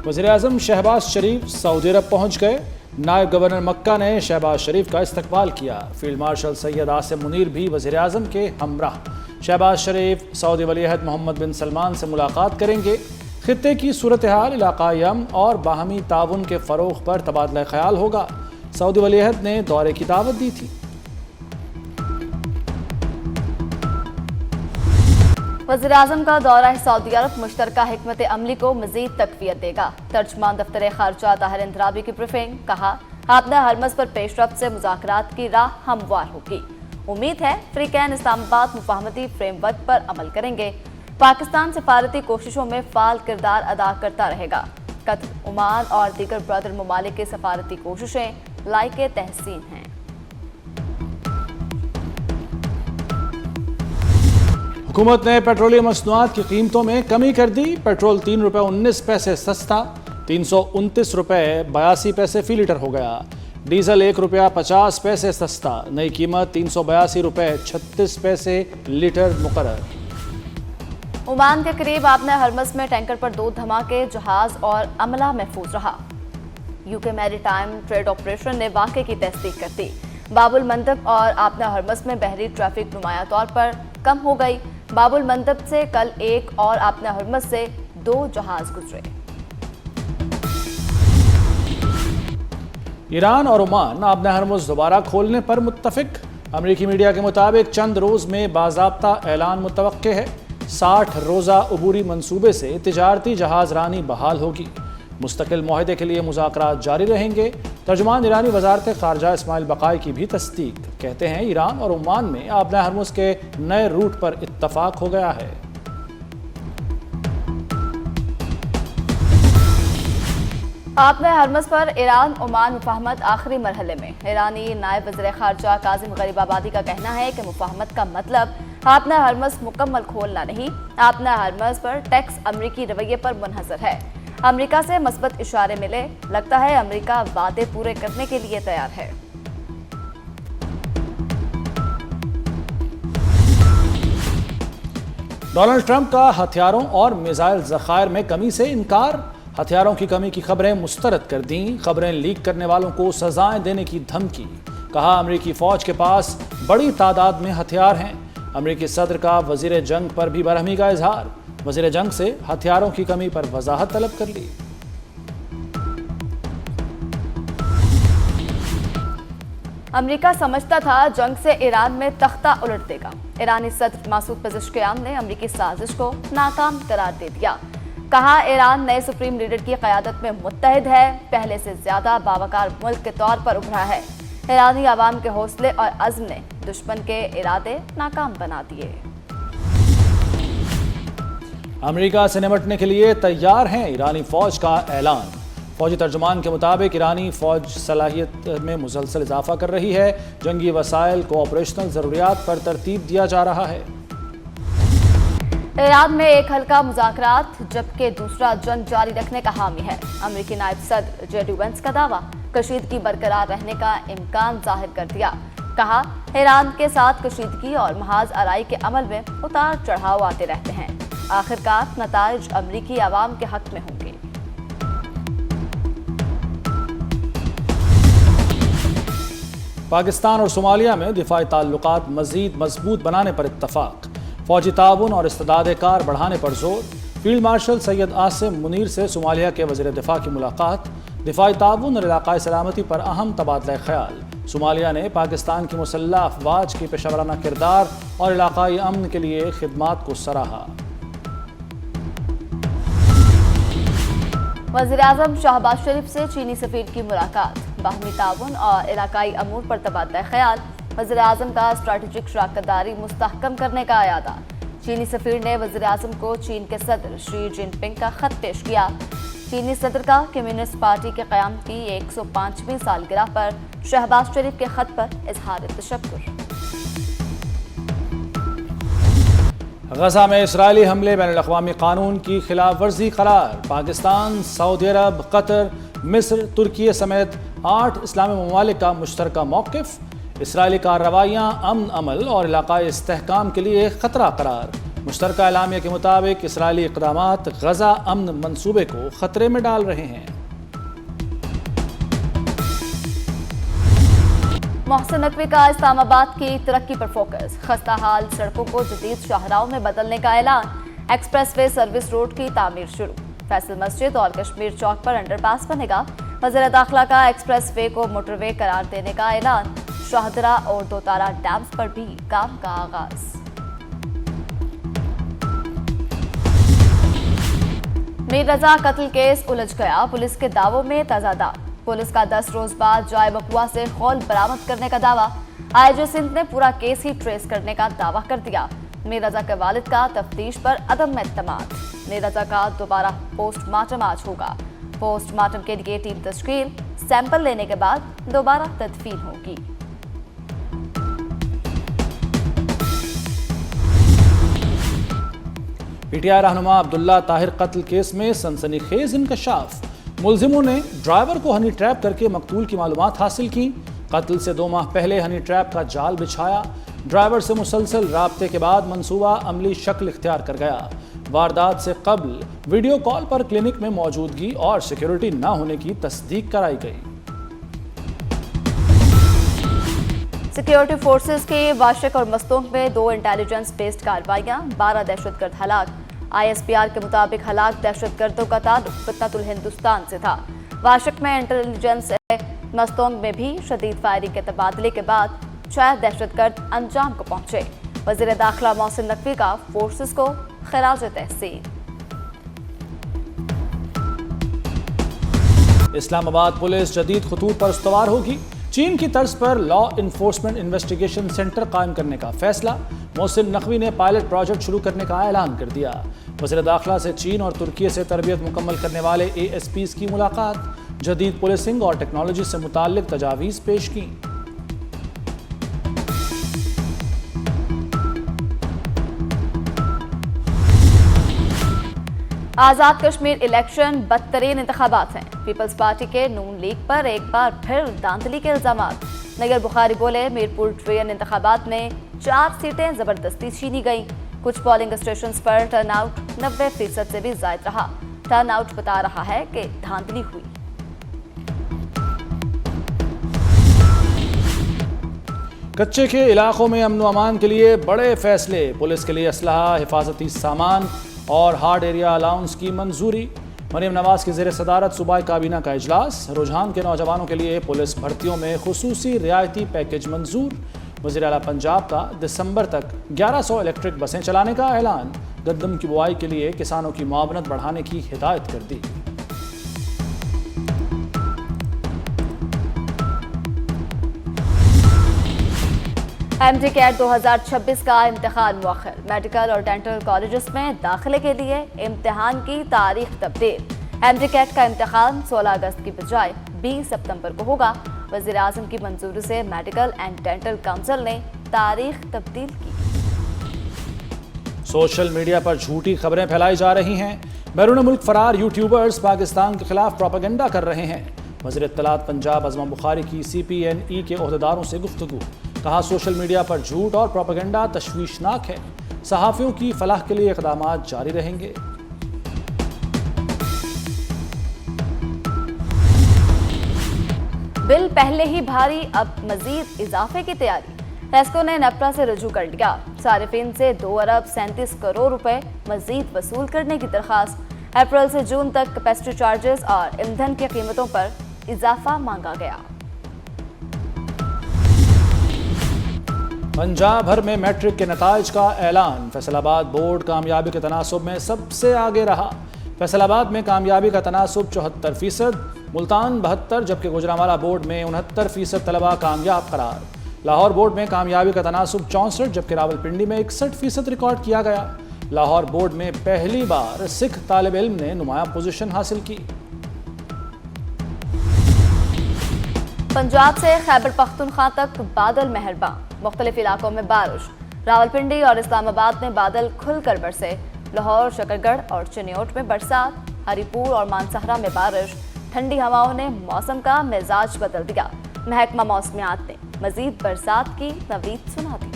وزیراعظم شہباز شریف سعودی عرب پہنچ گئے۔ نائب گورنر مکہ نے شہباز شریف کا استقبال کیا۔ فیلڈ مارشل سید عاصم منیر بھی وزیراعظم کے ہمراہ۔ شہباز شریف سعودی ولی عہد محمد بن سلمان سے ملاقات کریں گے۔ خطے کی صورتحال، علاقائی امن اور باہمی تعاون کے فروغ پر تبادلہ خیال ہوگا۔ سعودی ولی عہد نے دورے کی دعوت دی تھی۔ وزیراعظم کا دورہ سعودی عرب مشترکہ حکمت عملی کو مزید تقویت دے گا۔ ترجمان دفتر خارجہ طاہر اندرابی کی بریفنگ، کہا آبنہ ہرمز پر پیش رفت سے مذاکرات کی راہ ہموار ہوگی۔ امید ہے فریقین اسلام آباد مفاہمتی فریم ورک پر عمل کریں گے۔ پاکستان سفارتی کوششوں میں فعال کردار ادا کرتا رہے گا۔ قطر، عمان اور دیگر برادر ممالک کی سفارتی کوششیں لائق تحسین ہیں۔ حکومت نے پیٹرولیم مصنوعات کی قیمتوں میں کمی کر دی۔ پیٹرول 3 روپے 19 پیسے سستا 329 روپے 82 پیسے فی لیٹر ہو گیا۔ ڈیزل 1 روپیہ 50 پیسے سستا، نئی قیمت 382 روپے 36 پیسے لیٹر مقرر۔ عمان کے قریب آبنہ ہرمز میں ٹینکر پر 2 دھماکے، جہاز اور عملہ محفوظ رہا۔ UK میری ٹائم ٹریڈ آپریشن نے واقعے کی تصدیق کر دی۔ باب المندب اور آبنہ ہرمز میں بحری ٹریفک نمایاں طور پر کم ہو گئی۔ باب المندب سے کل 1 اور آبنہ ہرمز سے 2 جہاز گزرے۔ ایران اور عمان آبنہ ہرمز دوبارہ کھولنے پر متفق۔ امریکی میڈیا کے مطابق چند روز میں باضابطہ اعلان متوقع ہے۔ 60 روزہ عبوری منصوبے سے تجارتی جہاز رانی بحال ہوگی۔ مستقل معاہدے کے لیے مذاکرات جاری رہیں گے۔ ترجمان ایرانی وزارت خارجہ اسماعیل بقائی کی بھی تصدیق، کہتے ہیں ایران اور عمان میں آبنہ ہرمز کے نئے روٹ پر اتفاق ہو گیا ہے۔ آبنہ ہرمز پر ایران عمان مفاہمت آخری مرحلے میں۔ ایرانی نائب وزیر خارجہ کاظم غریب آبادی کا کہنا ہے کہ مفاہمت کا مطلب آبنہ ہرمز مکمل کھولنا نہیں، آبنہ ہرمز پر ٹیکس امریکی رویے پر منحصر ہے۔ امریکہ سے مثبت اشارے ملے، لگتا ہے امریکہ وعدے پورے کرنے کے لیے تیار ہے۔ ڈونلڈ ٹرمپ کا ہتھیاروں اور میزائل ذخائر میں کمی سے انکار۔ ہتھیاروں کی کمی کی خبریں مسترد کر دیں۔ خبریں لیک کرنے والوں کو سزائیں دینے کی دھمکی۔ کہا امریکی فوج کے پاس بڑی تعداد میں ہتھیار ہیں۔ امریکی صدر کا وزیر جنگ پر بھی برہمی کا اظہار۔ وزیر جنگ سے ہتھیاروں کی کمی پر وضاحت طلب کر لی۔ امریکہ سمجھتا تھا جنگ سے ایران میں تختہ الٹ دے گا۔ ایرانی صدر مسعود پزشکیان نے امریکی سازش کو ناکام قرار دے دیا۔ کہا ایران نئے سپریم لیڈر کی قیادت میں متحد ہے، پہلے سے زیادہ باوقار ملک کے طور پر ابھرا ہے۔ ایرانی عوام کے حوصلے اور عزم نے دشمن کے ارادے ناکام بنا دیے۔ امریکہ سے نمٹنے کے لیے تیار ہیں، ایرانی فوج کا اعلان۔ فوجی ترجمان کے مطابق ایرانی فوج صلاحیت میں مسلسل اضافہ کر رہی ہے۔ جنگی وسائل کو آپریشنل ضروریات پر ترتیب دیا جا رہا ہے۔ ایران میں ایک حلقہ مذاکرات جبکہ دوسرا جنگ جاری رکھنے کا حامی ہے۔ امریکی نائب صدر جے ڈی وینس کا دعویٰ، کشیدگی برقرار رہنے کا امکان ظاہر کر دیا۔ کہا ایران کے ساتھ کشیدگی اور محاذ آرائی کے عمل میں اتار چڑھاؤ آتے رہتے ہیں، آخرکار نتائج امریکی عوام کے حق میں ہوں گے۔ پاکستان اور صومالیہ میں دفاعی تعلقات مزید مضبوط بنانے پر اتفاق۔ فوجی تعاون اور استعداد کار بڑھانے پر زور۔ فیلڈ مارشل سید عاصم منیر سے صومالیہ کے وزیر دفاع کی ملاقات۔ دفاعی تعاون اور علاقائی سلامتی پر اہم تبادلہ خیال۔ صومالیہ نے پاکستان کی مسلح افواج کی پیشہ ورانہ کردار اور علاقائی امن کے لیے خدمات کو سراہا۔ وزیراعظم شہباز شریف سے چینی سفیر کی ملاقات۔ باہمی تعاون اور علاقائی امور پر تبادلہ خیال۔ وزیراعظم کا اسٹریٹجک شراکت داری مستحکم کرنے کا اعادہ۔ چینی سفیر نے وزیراعظم کو چین کے صدر شی جن پنگ کا خط پیش کیا۔ چینی صدر کا کمیونسٹ پارٹی کے قیام کی 105ویں سالگرہ پر شہباز شریف کے خط پر اظہار تشکر۔ غزہ میں اسرائیلی حملے بین الاقوامی قانون کی خلاف ورزی قرار۔ پاکستان، سعودی عرب، قطر، مصر، ترکیے سمیت 8 اسلامی ممالک کا مشترکہ موقف۔ اسرائیلی کارروائیاں امن، عمل اور علاقائی استحکام کے لیے خطرہ قرار۔ مشترکہ اعلامیہ کے مطابق اسرائیلی اقدامات غزہ امن منصوبے کو خطرے میں ڈال رہے ہیں۔ محسن نقوی کا اسلام آباد کی ترقی پر فوکس، خستہ حال سڑکوں کو جدید شاہراہوں میں بدلنے کا اعلان، ایکسپریس وے سروس روڈ کی تعمیر شروع، فیصل مسجد اور کشمیر چوک پر انڈر پاس بنے گا، وزیر داخلہ کا ایکسپریس وے کو موٹر وے قرار دینے کا اعلان، شاہدرہ اور دوتارہ ڈیمز پر بھی کام کا آغاز۔ میر رضا قتل کیس الجھ گیا، پولیس کے دعووں میں تضادات، پولیس کا 10 روز بعد جائے وقوع سے خول برآمد کرنے کا دعویٰ، آئی جی سندھ نے پورا کیس ہی ٹریس کرنے کا دعویٰ کر دیا، میر رضا کے والد کا تفتیش پر عدم اعتماد، میر رضا کا دوبارہ پوسٹ مارٹم آج ہوگا، پوسٹ مارٹم کے لیے ٹیم تشکیل، سیمپل لینے کے بعد دوبارہ تدفین ہوگی۔ پی ٹی آئی رہنما عبداللہ طاہر قتل کیس میں سنسنی خیز انکشاف، ملزموں نے ڈرائیور کو ہنی ٹریپ کر کے مقتول کی معلومات حاصل کی، قتل سے 2 ماہ پہلے ہنی ٹریپ کا جال بچھایا، ڈرائیور سے مسلسل رابطے کے بعد منصوبہ عملی شکل اختیار کر گیا، واردات سے قبل ویڈیو کال پر کلینک میں موجودگی اور سیکیورٹی نہ ہونے کی تصدیق کرائی گئی۔ سیکیورٹی فورسز کی واشق اور مستونگ میں 2 انٹیلیجنس بیسڈ کارروائیاں، 12 دہشت گرد ہلاک، آئی ایس پی آر کے مطابق ہلاک دہشت گردوں کا تعلق فتنۃ الہندوستان سے تھا، واشق میں انٹیلیجنس، مستونگ میں بھی شدید فائرنگ کے تبادلے کے بعد 6 دہشت گرد انجام کو پہنچے، وزیر داخلہ محسن نقوی کا فورسز کو خراج تحسین۔ اسلام آباد پولیس جدید خطوط پر استوار ہوگی، چین کی طرز پر لا انفورسمنٹ انویسٹیگیشن سینٹر قائم کرنے کا فیصلہ، محسن نقوی نے پائلٹ پروجیکٹ شروع کرنے کا اعلان کر دیا، وزیر داخلہ سے چین اور ترکی سے تربیت مکمل کرنے والے اے ایس پیز کی ملاقات، جدید پولیسنگ اور ٹیکنالوجی سے متعلق تجاویز پیش کی۔ آزاد کشمیر الیکشن بدترین انتخابات ہیں، پیپلز پارٹی کے نون لیگ پر ایک بار پھر دھاندلی کے الزامات، نگر بخاری بولے میرپور ٹرین انتخابات میں 4 سیٹیں زبردستی چھینی گئیں، کچھ پولنگ اسٹیشنز پر ٹرن آؤٹ 90% سے بھی زائد رہا، ٹرن آؤٹ بتا رہا ہے کہ دھاندلی ہوئی۔ کچے کے علاقوں میں امن و امان کے لیے بڑے فیصلے، پولیس کے لیے اسلحہ، حفاظتی سامان اور ہارڈ ایریا الاؤنس کی منظوری، مریم نواز کی زیر صدارت صوبائی کابینہ کا اجلاس، رجحان کے نوجوانوں کے لیے پولیس بھرتیوں میں خصوصی رعایتی پیکیج منظور، وزیر اعلیٰ پنجاب کا دسمبر تک 1100 الیکٹرک بسیں چلانے کا اعلان، گندم کی بوائی کے لیے کسانوں کی معاونت بڑھانے کی ہدایت کر دی۔ ایم ٹی کیٹ 2026 کا امتحان مؤخر، میڈیکل اور ڈینٹل کالجز میں داخلے کے لیے امتحان کی تاریخ تبدیل، ایم ٹی کیٹ کا امتحان 16 اگست کی بجائے 20 ستمبر کو ہوگا، وزیر اعظم کی منظوری سے میڈیکل اینڈ ڈینٹل کونسل نے تاریخ تبدیل کی۔ سوشل میڈیا پر جھوٹی خبریں پھیلائی جا رہی ہیں، بیرون ملک فرار یوٹیوبرز پاکستان کے خلاف پروپیگنڈا کر رہے ہیں، وزیر اطلاعات پنجاب عظمہ بخاری کی سی پی این ای کے عہدیداروں سے گفتگو، کہا سوشل میڈیا پر جھوٹ اور پروپیگنڈا تشویشناک ہے، صحافیوں کی فلاح کے لیے اقدامات جاری رہیں گے۔ بل پہلے ہی بھاری، اب مزید اضافے کی تیاری، ٹیسکو نے نیپرا سے رجوع کر لیا، صارفین سے 2 ارب 37 کروڑ روپے مزید وصول کرنے کی درخواست، اپریل سے جون تک کیپیسٹی چارجز اور ایندھن کی قیمتوں پر اضافہ مانگا گیا۔ پنجاب بھر میں میٹرک کے نتائج کا اعلان، فیصل آباد بورڈ کامیابی کے تناسب میں سب سے آگے رہا، فیصل آباد میں کامیابی کا تناسب 74%، ملتان 72، جبکہ گوجرانوالہ بورڈ میں 69% طلبہ کامیاب قرار، لاہور بورڈ میں کامیابی کا تناسب 64، جبکہ راولپنڈی میں 61% ریکارڈ کیا گیا، لاہور بورڈ میں پہلی بار سکھ طالب علم نے نمایاں پوزیشن حاصل کی۔ پنجاب سے خیبر پختونخوا تک بادل مہربان، مختلف علاقوں میں بارش، راولپنڈی اور اسلام آباد میں بادل کھل کر برسے، لاہور، شکرگڑھ اور چنیوٹ میں برسات، ہری پور اور مانسہرہ میں بارش، ٹھنڈی ہواؤں نے موسم کا مزاج بدل دیا، محکمہ موسمیات نے مزید برسات کی نوید سنا دی۔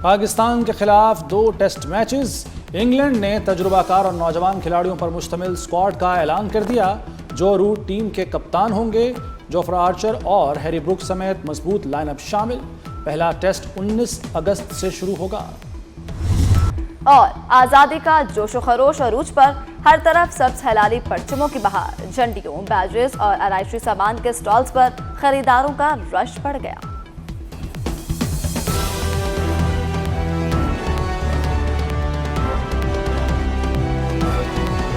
پاکستان کے خلاف 2 ٹیسٹ میچز۔ انگلینڈ نے تجربہ کار اور نوجوان کھلاڑیوں پر مشتمل اسکواڈ کا اعلان کر دیا۔ جو روٹ ٹیم کے کپتان ہوں گے، جوفرا آرچر اور ہیری بروک سمیت مضبوط لائن اپ شامل۔ پہلا ٹیسٹ 19 اگست سے شروع ہوگا۔ اور آزادی کا جوش و خروش عروج پر، ہر طرف سبز ہلالی پرچموں کی بہار، جھنڈیوں، بیجز اور آرائشی سامان کے سٹالز پر خریداروں کا رش بڑھ گیا۔